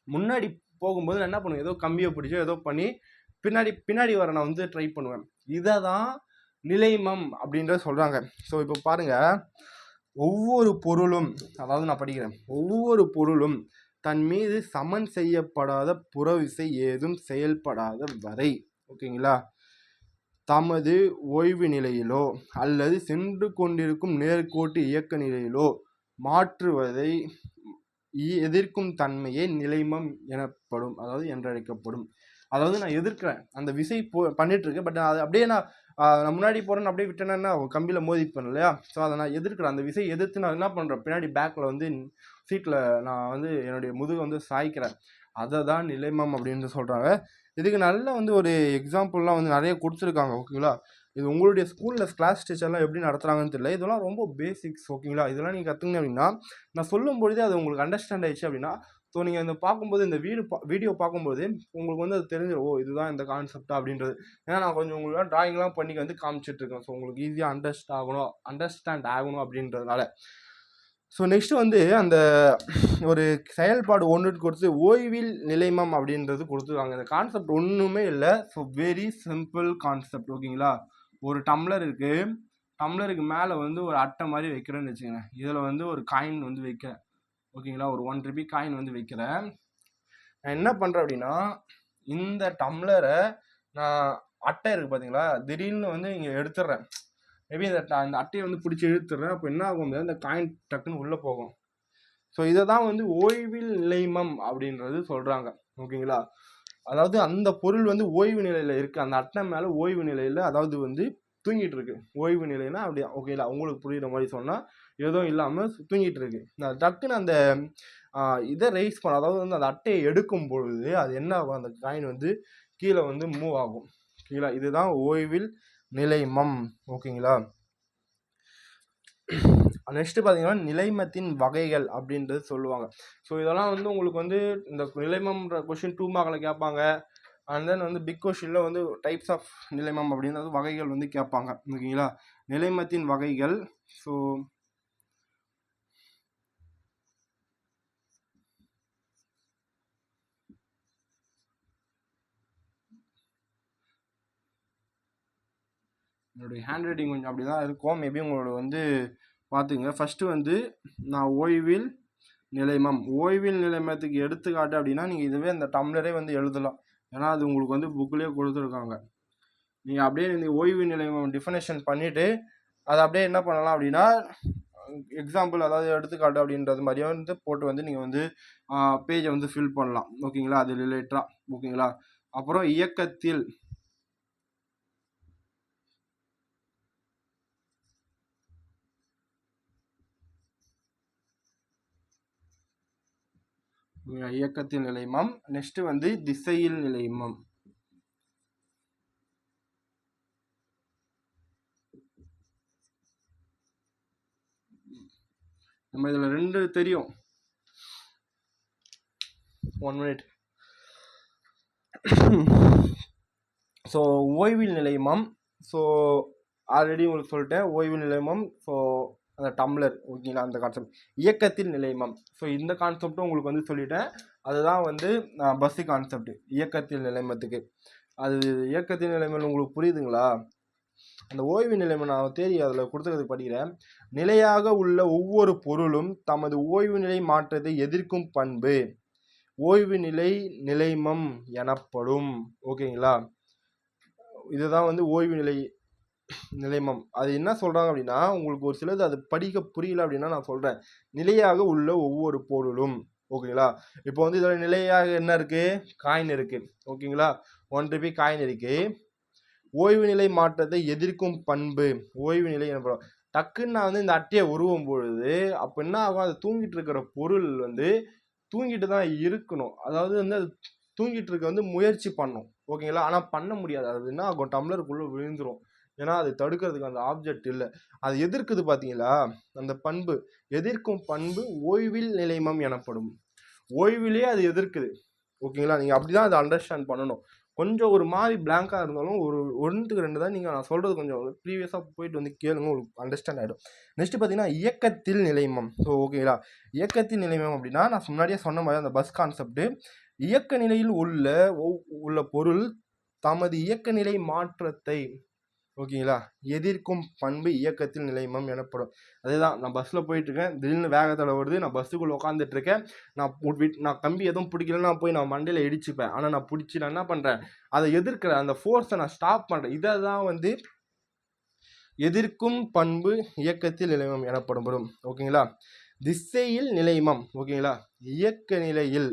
முன்னாடி போகும்போது நான் என்ன பண்ணுவேன், ஏதோ கம்பியை பிடிச்சோ ஏதோ பண்ணி பின்னாடி வர நான் வந்து ட்ரை பண்ணுவேன். இதை தான் நிலைமம் அப்படின்றத சொல்கிறாங்க. ஸோ இப்போ பாருங்கள், ஒவ்வொரு பொருளும் அதாவது நான் படிக்கிறேன், ஒவ்வொரு பொருளும் தன் மீது சமன் செய்யப்படாத புறவிசை ஏதும் செயல்படாத வரை ஓகேங்களா தமது ஓய்வு நிலையிலோ அல்லது சென்று கொண்டிருக்கும் நேர்கோட்டு இயக்க நிலையிலோ மாற்றுவதை எதிர்க்கும் தன்மையே நிலைமம் எனப்படும், அதாவது என்றழைக்கப்படும். அதாவது நான் எதிர்க்கிறேன், அந்த விசை பண்ணிட்டு இருக்கேன், பட் அது அப்படியே நான் முன்னாடி போகிறேன்னு அப்படியே விட்டேன்னா கம்பியில் மோதிப்பேன் இல்லையா? ஸோ அதை நான் எதிர்க்கிறேன். அந்த விசை எதிர்த்து நான் என்ன பண்ணுறேன், பின்னாடி பேக்கில் வந்து சீட்டில் நான் வந்து என்னுடைய முதுகை வந்து சாய்க்கிறேன். அதை தான் நிலைமம் அப்படின்னு சொல்கிறாங்க. இதுக்கு நல்ல வந்து ஒரு எக்ஸாம்பிள்லாம் வந்து நிறைய கொடுத்துருக்காங்க. ஓகேங்களா? இது உங்களுடைய ஸ்கூலில் கிளாஸ் டீச்சர்லாம் எப்படி நடத்துகிறாங்கன்னு தெரியல. இதெல்லாம் ரொம்ப பேசிக்ஸ். ஓகேங்களா? இதெல்லாம் நீங்கள் கற்றுங்க அப்படின்னா நான் சொல்லும் பொழுதே அது உங்களுக்கு அண்டர்ஸ்டாண்ட் ஆயிடுச்சு அப்படின்னா ஸோ நீங்கள் இந்த பார்க்கும்போது இந்த வீடியோ பார்க்கும்போது உங்களுக்கு வந்து அது தெரிஞ்சிடும், ஓ இதுதான் இந்த கான்செப்டா அப்படின்றது. ஏன்னா நான் கொஞ்சம் உங்களுக்கு ட்ராயிங்லாம் பண்ணி வந்து காமிச்சிட்ருக்கேன். ஸோ உங்களுக்கு ஈஸியாக அண்டர்ஸ்டாண்ட் ஆகணும் அப்படின்றதுனால. ஸோ நெக்ஸ்ட்டு வந்து அந்த ஒரு செயல்பாடு ஒன்றுக்கு கொடுத்து ஓய்வில் நிலைமம் அப்படின்றது கொடுத்துருக்காங்க. இந்த கான்செப்ட் ஒன்றுமே இல்லை. So very simple concept. ஓகேங்களா? ஒரு டம்ளர் இருக்குது, டம்ளருக்கு மேலே வந்து ஒரு அட்டை மாதிரி வைக்கிறேன்னு வச்சுக்கோங்க. இதில் வந்து ஒரு காயின் வந்து வைக்கிறேன். ஓகேங்களா? ஒரு 1 ரூபி காயின் வந்து வைக்கிறேன். நான் என்ன பண்ணுறேன் அப்படின்னா, இந்த டம்ளரை நான் அட்டை இருக்குது பார்த்தீங்களா, திடீர்னு வந்து இங்கே எடுத்துடுறேன். மேபி அந்த அட்டையை வந்து பிடிச்சி இழுத்துடுறேன். அப்போ என்ன ஆகும், இந்த காயின் டக்குன்னு உள்ளே போகும். ஸோ இதை தான் வந்து ஓய்வில் நிலைமம் அப்படின்றது சொல்கிறாங்க. ஓகேங்களா? அதாவது அந்த பொருள் வந்து ஓய்வு நிலையில் இருக்குது, அந்த அட்டை மேலே ஓய்வு நிலையில், அதாவது வந்து தூங்கிட்டு இருக்கு. ஓய்வு நிலைன்னா அப்படி ஓகேங்களா? உங்களுக்கு புரியுற மாதிரி சொன்னால் எதுவும் இல்லாமல் தூங்கிட்டு இருக்கு. நான் டக்குன்னு அந்த இதை ரைஸ் பண்ண, அதாவது வந்து அந்த அட்டையை எடுக்கும் பொழுது அது என்ன ஆகும், அந்த காயின் வந்து கீழே வந்து மூவ் ஆகும். ஓகேங்களா? இதுதான் ஓய்வில் நிலைமம். ஓகேங்களா? நெக்ஸ்ட் பார்த்தீங்கன்னா நிலைமத்தின் வகைகள் அப்படின்றது சொல்லுவாங்க. ஸோ இதெல்லாம் வந்து உங்களுக்கு வந்து இந்த நிலைமம்ன்ற கொஷின் 2 மார்க்கில் கேட்பாங்க. அண்ட் தென் வந்து பிக் கொஷினில் வந்து டைப்ஸ் ஆஃப் நிலைமம் அப்படின்றது வகைகள் வந்து கேட்பாங்க. ஓகேங்களா? நிலைமத்தின் வகைகள். ஸோ என்னுடைய ஹேண்ட் ரைட்டிங் கொஞ்சம் அப்படி தான் இருக்கும். மேபி உங்களோட வந்து பார்த்துங்க. ஃபஸ்ட்டு வந்து நான் ஓய்வில் நிலைமம். ஓய்வில் நிலைமத்துக்கு எடுத்துக்காட்டு அப்படின்னா நீங்கள் இதுவே அந்த டம்ளரே வந்து எழுதலாம். ஏன்னா அது உங்களுக்கு வந்து புக்கிலே கொடுத்துருக்காங்க. நீங்கள் அப்படியே இந்த ஓய்வு நிலைமம் டிஃபனேஷன் பண்ணிவிட்டு அதை அப்படியே என்ன பண்ணலாம் அப்படின்னா எக்ஸாம்பிள், அதாவது எடுத்துக்காட்டு அப்படின்றது மாதிரியே வந்து போட்டு வந்து நீங்கள் வந்து பேஜை வந்து ஃபில் பண்ணலாம். ஓகேங்களா? அது ரிலேட்டடாக. ஓகேங்களா? அப்புறம் இயக்கத்தில் இயக்கத்தில் நிலைமம். நெக்ஸ்ட் வந்து திசையில் நிலைமம். நம்ம இதுல 2 தெரியும். 1 மினிட். ஸோ ஓய்வில் நிலைமம். ஸோ ஆல்ரெடி உங்களுக்கு சொல்லிட்டேன் ஓய்வு நிலைமம். ஸோ அந்த டம்ளர். ஓகேங்களா? அந்த கான்செப்ட். இயக்கத்தில் நிலைமம். ஸோ இந்த கான்செப்டும் உங்களுக்கு வந்து சொல்லிட்டேன். அதுதான் வந்து பஸ்ஸு கான்செப்ட் இயக்கத்தில் நிலைமத்துக்கு. அது இயக்கத்தின் நிலைமை உங்களுக்கு புரியுதுங்களா? அந்த ஓய்வு நிலைமை நான் தேடி அதில் கொடுத்துறதுக்கு படிக்கிறேன். நிலையாக உள்ள ஒவ்வொரு பொருளும் தமது ஓய்வு நிலை மாற்றத்தை எதிர்க்கும் பண்பு ஓய்வு நிலை நிலைமம் எனப்படும். ஓகேங்களா? இதுதான் வந்து ஓய்வு நிலை நிலைமம். அது என்ன சொல்றாங்க அப்படின்னா, உங்களுக்கு ஒரு சிலது அது படிக்க புரியல அப்படின்னா நான் சொல்றேன். நிலையாக உள்ள ஒவ்வொரு பொருளும். ஓகேங்களா? இப்போ வந்து இதோட நிலையாக என்ன இருக்கு? காயின் இருக்கு. ஓகேங்களா? 1 ரூபி காயின் இருக்கு. ஓய்வு நிலை மாற்றத்தை எதிர்க்கும் பண்பு ஓய்வு நிலை எனப்படும். டக்குன்னு நான் வந்து இந்த அட்டையை உருவும் பொழுது அப்போ என்ன ஆகும்? அது தூங்கிட்டு இருக்கிற பொருள் வந்து தூங்கிட்டு தான் இருக்கணும். அதாவது வந்து அது தூங்கிட்டு இருக்க வந்து முயற்சி பண்ணும். ஓகேங்களா? ஆனால் பண்ண முடியாது. அது என்ன ஆகும்? டம்ளருக்குள்ளே விழுந்துரும். ஏன்னா அது தடுக்கிறதுக்கு அந்த ஆப்ஜெக்ட் இல்லை. அது எதிர்க்குது பார்த்தீங்களா? அந்த பண்பு எதிர்க்கும் பண்பு ஓய்வில் நிலைமம் எனப்படும். ஓய்விலே அது எதிர்க்குது. ஓகேங்களா? நீங்கள் அப்படி தான் அதை அண்டர்ஸ்டாண்ட் பண்ணணும். கொஞ்சம் ஒரு மாதிரி பிளாங்காக இருந்தாலும் ஒரு 1-2 தான் நீங்கள் நான் சொல்கிறது கொஞ்சம் ப்ரீவியஸாக போயிட்டு வந்து கேளுங்க, உங்களுக்கு அண்டர்ஸ்டாண்ட் ஆகிடும். நெக்ஸ்ட் பார்த்தீங்கன்னா இயக்கத்தில் நிலைமம். ஸோ ஓகேங்களா? இயக்கத்தில் நிலைமம் அப்படின்னா நான் முன்னாடியே சொன்ன மாதிரி அந்த பஸ் கான்செப்ட் இயக்க நிலையில் உள்ள பொருள் தமது இயக்க நிலை மாற்றத்தை ஓகேங்களா எதிர்க்கும் பண்பு இயக்கத்தில் நிலைமம் எனப்படும். அதேதான் நான் பஸ்ஸில் போயிட்டுருக்கேன், திடீர்னு வேகத்தில் வருது, நான் பஸ்ஸுக்குள்ளே உட்காந்துட்டு இருக்கேன், நான் கம்பி எதுவும் பிடிக்கலன்னா போய் நான் மண்டையில் இடிச்சுப்பேன். ஆனால் நான் பிடிச்சி நான் என்ன பண்ணுறேன், அதை எதிர்க்கிறேன், அந்த ஃபோர்ஸை நான் ஸ்டாப் பண்ணுறேன். இதை தான் வந்து எதிர்க்கும் பண்பு இயக்கத்தில் நிலைமம் எனப்படும். ஓகேங்களா? திசையில் நிலைமம். ஓகேங்களா? இயக்க நிலையில்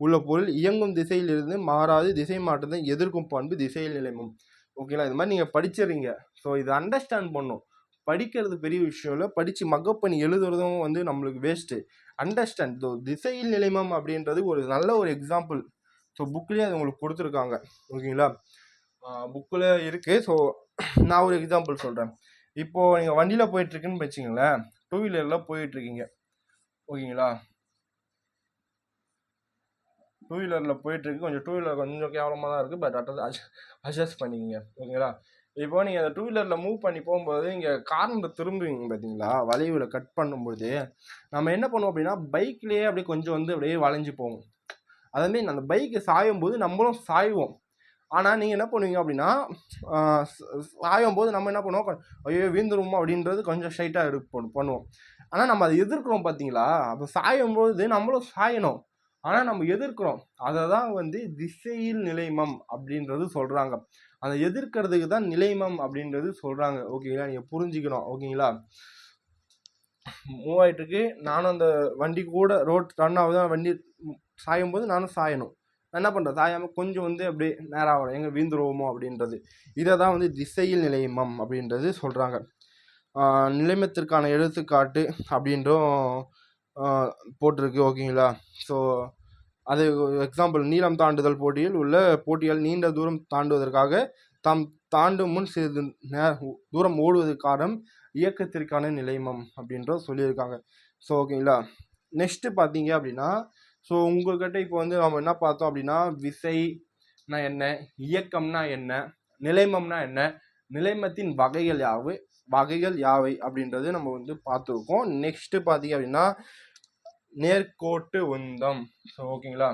உள்ள பொருள் இயங்கும் திசையில் இருந்து மாறாது திசை மாற்றத்தை எதிர்க்கும் பண்பு திசையில் நிலைமம். ஓகேங்களா? இது மாதிரி நீங்கள் படிச்சிடுறீங்க. ஸோ இதை அண்டர்ஸ்டாண்ட் பண்ணும். படிக்கிறது பெரிய விஷயம் இல்லை, படித்து மக்கப் பண்ணி எழுதுறதும் வந்து நம்மளுக்கு வேஸ்ட்டு. அண்டர்ஸ்டாண்ட் திசையில் நிலைமம் அப்படின்றது ஒரு நல்ல ஒரு எக்ஸாம்பிள். ஸோ புக்லேயே அது உங்களுக்கு கொடுத்துருக்காங்க. ஓகேங்களா? புக்கில் இருக்குது. ஸோ நான் ஒரு எக்ஸாம்பிள் சொல்கிறேன். இப்போது நீங்கள் வண்டியில் போயிட்டுருக்குன்னு வச்சிங்களேன், 2 வீலரில் போயிட்டுருக்கீங்க. ஓகேங்களா? 2 வீலரில் போயிட்டுருக்கு. கொஞ்சம் 2 வீலர் கொஞ்சம் கேவலமாக தான் இருக்குது, பட் அட்ஜஸ்ட் பண்ணிக்கங்க. ஓகேங்களா? இப்போ நீங்கள் அந்த 2 வீலரில் மூவ் பண்ணி போகும்போது இங்கே கார்னர் திரும்புவீங்க பார்த்தீங்களா? வளைவில் கட் பண்ணும்போது நம்ம என்ன பண்ணுவோம் அப்படின்னா பைக்லேயே அப்படியே கொஞ்சம் வந்து அப்படியே வளைஞ்சு போவோம். அதேமாரி அந்த பைக்கு சாயும் போது நம்மளும் சாய்வோம். ஆனால் நீங்கள் என்ன பண்ணுவீங்க அப்படின்னா சாயும் போது நம்ம என்ன பண்ணுவோம், ஐயோ வீந்துருவோம் அப்படின்றது கொஞ்சம் ஸ்ட்ரைட்டாக பண்ணுவோம். ஆனால் நம்ம அதை எதிர்க்கிறோம் பார்த்தீங்களா? அப்போ சாயும் போது நம்மளும் சாயணும், ஆனால் நம்ம எதிர்க்கிறோம். அதை தான் வந்து திசையில் நிலைமம் அப்படின்றது சொல்கிறாங்க. அதை எதிர்க்கிறதுக்கு தான் நிலைமம் அப்படின்றது சொல்கிறாங்க. ஓகேங்களா? நீங்கள் புரிஞ்சுக்கணும். ஓகேங்களா? மூவ் ஆகிட்டுருக்கு, நானும் அந்த வண்டி கூட ரோட் ரன் ஆகுது, வண்டி சாயும் போது நானும் சாயணும். நான் என்ன பண்ணுறேன், சாயாமல் கொஞ்சம் வந்து அப்படியே நேராக ஆகணும், எங்கே வீந்துருவோமோ அப்படின்றது. இதை தான் வந்து திசையில் நிலைமம் அப்படின்றது சொல்கிறாங்க. நிலைமத்திற்கான எடுத்துக்காட்டு அப்படின்றும் போட்டிருக்கு. ஓகேங்களா? ஸோ அது எக்ஸாம்பிள், நீளம் தாண்டுதல் போட்டியில் நீண்ட தூரம் தாண்டுவதற்காக தாம் தாண்டும் முன் சிறிது தூரம் ஓடுவதற்கான இயக்கத்திற்கான நிலைமம் அப்படின்ற சொல்லியிருக்காங்க. ஸோ ஓகேங்களா? நெக்ஸ்ட்டு பார்த்தீங்க அப்படின்னா, ஸோ உங்கள்கிட்ட இப்போ வந்து நம்ம என்ன பார்த்தோம் அப்படின்னா, விசைனா என்ன, இயக்கம்னா என்ன, நிலைமம்னா என்ன, நிலைமத்தின் வகைகள் யாவை அப்படின்றது நம்ம வந்து பார்த்துருக்கோம். நெக்ஸ்ட்டு பார்த்தீங்க அப்படின்னா நேர்கோட்டு உந்தம். ஸோ ஓகேங்களா?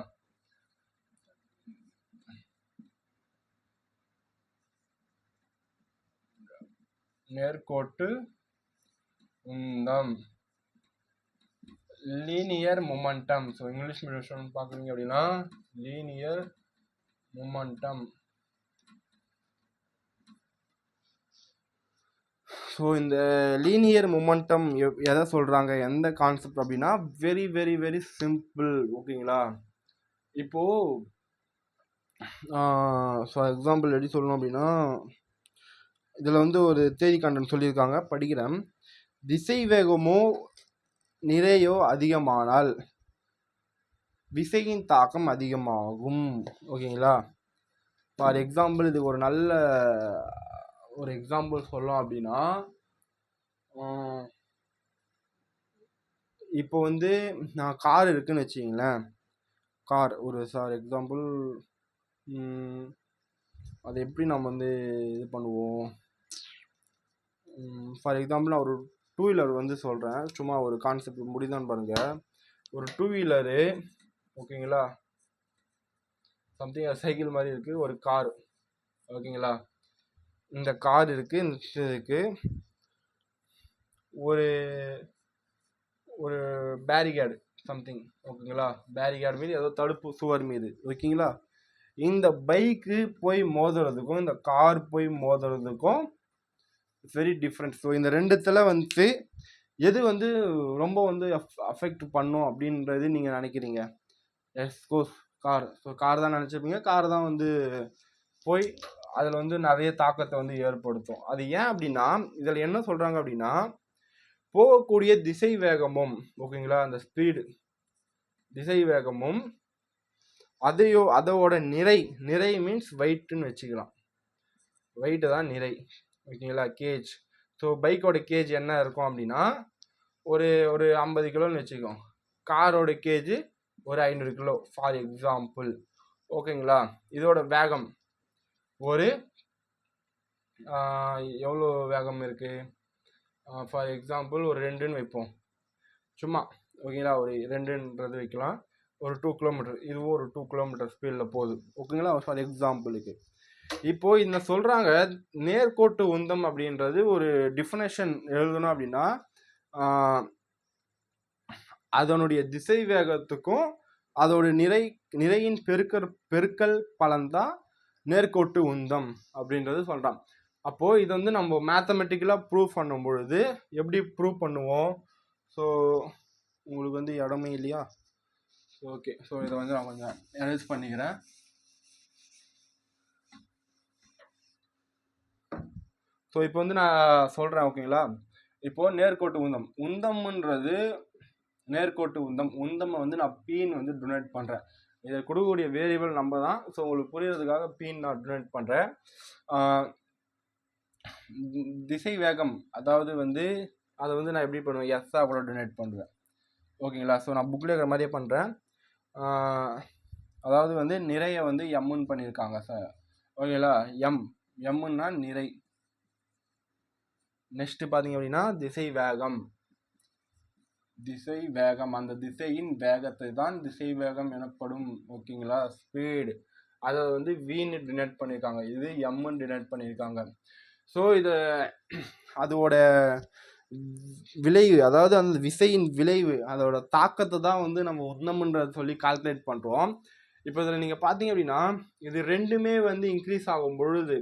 நேர்கோட்டு உந்தம், linear momentum. So English medium பார்க்குறீங்க அப்படின்னா லீனியர் மொமெண்டம். ஸோ இந்த லீனியர் மொமெண்டம் எதை சொல்கிறாங்க, எந்த கான்செப்ட் அப்படின்னா வெரி வெரி வெரி சிம்பிள். ஓகேங்களா? இப்போது ஸோ எக்ஸாம்பிள் எப்படி சொல்லணும் அப்படின்னா, இதில் வந்து ஒரு தேதி கண்டன் சொல்லியிருக்காங்க, படிக்கிறேன். திசை வேகமோ நிறையோ அதிகமானால் விசையின் தாக்கம் அதிகமாகும். ஓகேங்களா? ஃபார் எக்ஸாம்பிள் இது ஒரு நல்ல ஒரு எக்ஸாம்பிள் சொல்லலாம் அப்படின்னா, இப்போ வந்து நான் கார் இருக்குன்னு வச்சிங்களேன், கார் ஒரு எக்ஸாம்பிள், அது எப்படி நம்ம வந்து இது பண்ணுவோம். ஃபார் எக்ஸாம்பிள் நான் ஒரு 2 வீலர் வந்து சொல்கிறேன், சும்மா ஒரு கான்செப்ட் முடிதான்னு பாருங்கள். ஒரு 2 வீலரு, ஓகேங்களா, சம்திங் சைக்கிள் மாதிரி இருக்குது, ஒரு கார். ஓகேங்களா. இந்த கார் இருக்குது, இந்த இருக்குது, ஒரு ஒரு பேரிகேடு சம்திங், ஓகேங்களா. பேரிகேடு மீது ஏதோ தடுப்பு சுவர் மீது, ஓகேங்களா. இந்த பைக்கு போய் மோதுறதுக்கும் இந்த கார் போய் மோதுறதுக்கும் வெரி டிஃப்ரெண்ட். ஸோ இந்த ரெண்டுத்தில் வந்து எது வந்து ரொம்ப வந்து அஃபெக்ட் பண்ணும் அப்படின்றது நீங்கள் நினைக்கிறீங்க? எஸ்கோஸ் கார். ஸோ கார் தான் நினச்சிருப்பீங்க. கார் தான் வந்து போய் அதில் வந்து நிறைய தாக்கத்தை வந்து ஏற்படுத்தும். அது ஏன் அப்படின்னா, இதில் என்ன சொல்கிறாங்க அப்படின்னா, போகக்கூடிய திசை வேகமும், ஓகேங்களா, அந்த ஸ்பீடு திசை வேகமும் அதோட நிறை மீன்ஸ் வெயிட்னு வச்சுக்கலாம். வெயிட்டு தான் நிறை, ஓகேங்களா. கேஜ். ஸோ பைக்கோட கேஜ் என்ன இருக்கும் அப்படின்னா ஒரு 50 கிலோன்னு வச்சுக்கோம். காரோட கேஜ் ஒரு 500 கிலோ ஃபார் எக்ஸாம்பிள், ஓகேங்களா. இதோட வேகம் ஒரு எவ்வளோ வேகம் இருக்குது, ஃபார் எக்ஸாம்பிள் ஒரு 2ன்னு வைப்போம் சும்மா, ஓகேங்களா. ஒரு 2ன்றது வைக்கலாம். ஒரு 2 கிலோமீட்டர், இதுவும் ஒரு 2 கிலோமீட்டர் ஸ்பீடில் போகுது, ஓகேங்களா, ஃபார் எக்ஸாம்பிளுக்கு. இப்போ இந்த சொல்கிறாங்க நேர்கோட்டு உந்தம் அப்படின்றது ஒரு டிஃபினேஷன் எழுதணும் அப்படின்னா அதனுடைய திசை வேகத்துக்கும் அதோட நிறையின் பெருக்கல் பலன்தான் நேர்கோட்டு உந்தம் அப்படின்றது சொல்கிறான். அப்போது இது வந்து நம்ம மேத்தமெட்டிக்கலாக ப்ரூவ் பண்ணும் பொழுது எப்படி ப்ரூவ் பண்ணுவோம்? ஸோ உங்களுக்கு வந்து இடமே இல்லையா? ஓகே, ஸோ இதை வந்து நான் கொஞ்சம் அரேஞ்ச் பண்ணிக்கிறேன். ஸோ இப்போ வந்து நான் சொல்கிறேன், ஓகேங்களா. இப்போது நேர்கோட்டு உந்தம்ன்றது நேர்கோட்டு உந்தம்மை வந்து நான் பீன் வந்து டொனேட் பண்ணுறேன். இதை கொடுக்கக்கூடிய வேரியபிள் நம்ம தான். ஸோ உங்களுக்கு புரியறதுக்காக பீன் நான் டொனேட் பண்ணுறேன். திசை வேகம் அதாவது வந்து அதை வந்து நான் எப்படி பண்ணுவேன், எஸ்ஸாக கூட டொனேட் பண்ணுவேன், ஓகேங்களா. ஸோ நான் புக்கில் இருக்கிற மாதிரியே பண்ணுறேன். அதாவது வந்து நிறைய வந்து எம்முன்னு பண்ணியிருக்காங்க சார், ஓகேங்களா. எம்முன்னா நிறை. நெக்ஸ்ட் பார்த்தீங்க அப்படின்னா திசை வேகம், அந்த திசையின் வேகத்தை தான் திசை வேகம் எனப்படும், ஓகேங்களா. ஸ்பீடு அதை வந்து வின்னு டினோட் பண்ணியிருக்காங்க, இது எம்முன்னு டினோட் பண்ணியிருக்காங்க. ஸோ இது அதோட விளைவு, அதாவது அந்த விசையின் விளைவு, அதோட தாக்கத்தை தான் வந்து நம்ம உந்தம்ன்றத சொல்லி கால்குலேட் பண்ணுறோம். இப்போ இதில் நீங்கள் பார்த்தீங்க அப்படின்னா இது ரெண்டுமே வந்து இன்க்ரீஸ் ஆகும் பொழுது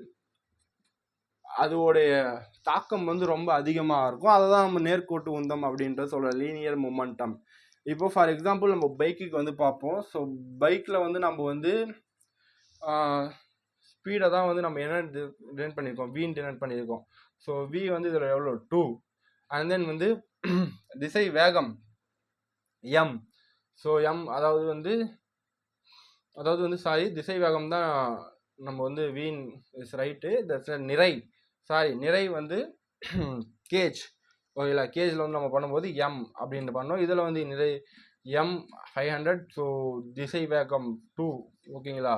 அதோடைய தாக்கம் வந்து ரொம்ப அதிகமாக இருக்கும். அதை தான் நம்ம நேர்கோட்டு உந்தம் அப்படின்றது சொல்கிறோம், லீனியர் மொமெண்டம். இப்போ ஃபார் எக்ஸாம்பிள் நம்ம பைக்குக்கு வந்து பார்ப்போம். ஸோ பைக்கில் வந்து நம்ம வந்து ஸ்பீடை தான் வந்து நம்ம என்ன டினோட் பண்ணியிருக்கோம், வின்னு டினோட் பண்ணியிருக்கோம். ஸோ வி வந்து இதில் எவ்வளோ 2, அண்ட் தென் வந்து திசை வேகம் எம். ஸோ எம் அதாவது வந்து சாரி திசை வேகம் தான் நம்ம வந்து வீண் இஸ் ரைட்டு. நிறை வந்து கேஜ், ஓகேங்களா. கேஜில் வந்து நம்ம பண்ணும்போது எம் அப்படின்னு பண்ணோம். இதில் வந்து நிறை எம் 500. ஸோ திசை வேகம் 2, ஓகேங்களா.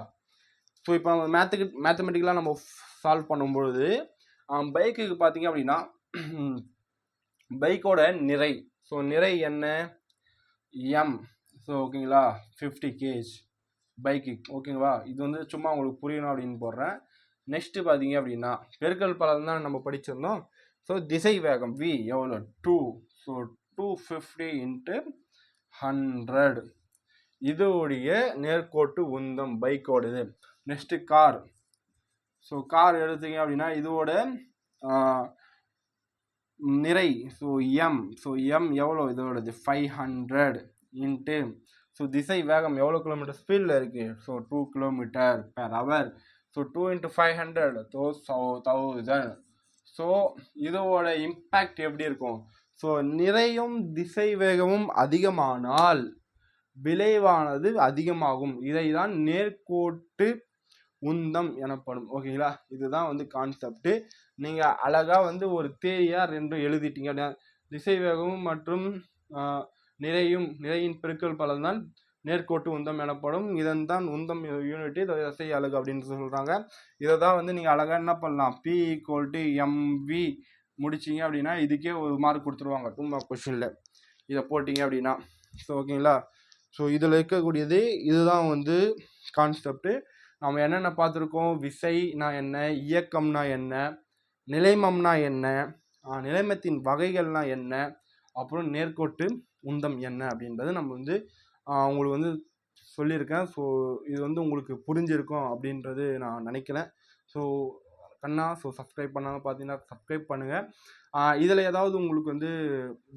ஸோ இப்போ நம்ம மேத்தமெட்டிக்கலாக நம்ம சால்வ் பண்ணும்பொழுது பைக்குக்கு பார்த்தீங்க அப்படின்னா பைக்கோட நிறை, ஸோ நிறை என்ன எம். ஸோ ஓகேங்களா 50 கேஜ் பைக்கு, ஓகேங்களா. இது வந்து சும்மா உங்களுக்கு புரியணும் அப்படின்னு போடுறேன். நெக்ஸ்ட்டு பார்த்தீங்க அப்படின்னா பெருக்கல் பலன் தான் நம்ம படிச்சிருந்தோம். ஸோ திசை வேகம் வி எவ்வளோ 2, ஸோ 250 × 100 இதோடைய நேர்கோட்டு உந்தம் பைக்கோடது. Next car. ஸோ கார் எடுத்தீங்க அப்படின்னா இதோட நிறை, ஸோ எம். ஸோ எம் எவ்வளோ இதோடது 500 × ஸோ திசை வேகம் எவ்வளோ கிலோமீட்டர் ஸ்பீடில் இருக்குது, so 2 km/h. So 2 × 500 so 1000. So இதோட இம்பேக்ட் எப்படி இருக்கும்? ஸோ நிறையும் திசை வேகமும் அதிகமானால் விளைவானது அதிகமாகும். இதை தான் நேர்கோட்டு உந்தம் எனப்படும், ஓகேங்களா. இதுதான் வந்து கான்செப்ட். நீங்கள் அழகாக வந்து ஒரு தேரியாக 2 எழுதிட்டீங்க அப்படின்னா திசை வேகமும் மற்றும் நிறையின் பெருக்கல் பலன் தான் நேர்கோட்டு உந்தம் எனப்படும். இதன் தான் உந்தம் யூனிட் எஸ்ஐ அலகு அப்படின்னு சொல்கிறாங்க. இதை தான் வந்து நீங்கள் அழகாக என்ன பண்ணலாம், P = mv முடிச்சிங்க அப்படின்னா இதுக்கே ஒரு மார்க் கொடுத்துருவாங்க 2 மார்க் கொஸ்டினில் இதை போட்டிங்க அப்படின்னா. ஸோ ஓகேங்களா. ஸோ இதில் இருக்கக்கூடியது இதுதான் வந்து கான்செப்ட்டு. நம்ம என்னென்ன பார்த்துருக்கோம், விசைனா என்ன, இயக்கம்னா என்ன, நிலைமம்னா என்ன, நிலைமத்தின் வகைகள்னா என்ன, அப்புறம் நேர்கோட்டு உந்தம் என்ன அப்படின்றது நம்ம வந்து உங்களுக்கு வந்து சொல்லியிருக்கேன். ஸோ இது வந்து உங்களுக்கு புரிஞ்சிருக்கும் அப்படின்றது நான் நினைக்கிறேன். ஸோ கண்ணா, ஸோ சப்ஸ்கிரைப் பண்ணாமல் பார்த்தீங்கன்னா சப்ஸ்கிரைப் பண்ணுங்கள். இதில் ஏதாவது உங்களுக்கு வந்து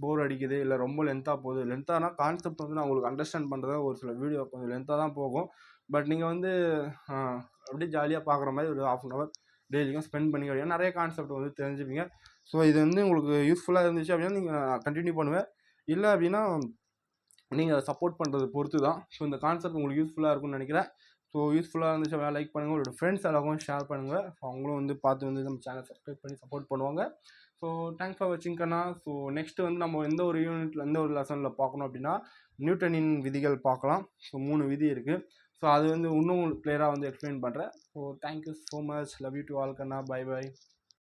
போர் அடிக்குது, இல்லை ரொம்ப லென்த்தாக போகுது, லென்த்தானா கான்செப்ட் வந்து நான் உங்களுக்கு அண்டர்ஸ்டாண்ட் பண்ணுறதா ஒரு சில வீடியோ கொஞ்சம் லென்த்தாக தான் போகும். பட் நீங்கள் வந்து அப்படியே ஜாலியாக பார்க்குற மாதிரி ஒரு 1/2 hour டெய்லியும் ஸ்பெண்ட் பண்ணி நிறைய கான்செப்ட் வந்து தெரிஞ்சுப்பீங்க. ஸோ இது வந்து உங்களுக்கு யூஸ்ஃபுல்லாக இருந்துச்சு அப்படின்னா நீங்கள் கண்டினியூ பண்ணுவேன். இல்லை அப்படின்னா நீங்கள் சப்போர்ட் பண்ணுறது பொறுத்து தான். ஸோ இந்த கான்செப்ட் உங்களுக்கு யூஸ்ஃபுல்லாக இருக்கும்னு நினைக்கிறேன். ஸோ யூஸ்ஃபுல்லாக இருந்துச்சு அப்படின்னா லைக் பண்ணுங்கள், உங்களோட ஃப்ரெண்ட்ஸ் எல்லாருக்கும் ஷேர் பண்ணுங்கள். ஸோ அவங்களும் வந்து பார்த்து வந்து நம்ம சேனல் சப்ஸ்கிரைப் பண்ணி சப்போர்ட் பண்ணுவாங்க. ஸோ தேங்க்ஸ் ஃபார் வாட்சிங் கண்ணா. ஸோ நெக்ஸ்ட்டு வந்து நம்ம எந்த ஒரு யூனிட்டில் எந்த ஒரு லெசனில் பார்க்கணும் அப்படின்னா நியூட்டனின் விதிகள் பார்க்கலாம். ஸோ 3 விதி இருக்குது. ஸோ அது வந்து இன்னும் கிளியராக வந்து எக்ஸ்பிளைன் பண்ணுறேன். So thank you so much. Love you to all கண்ணா. Bye by.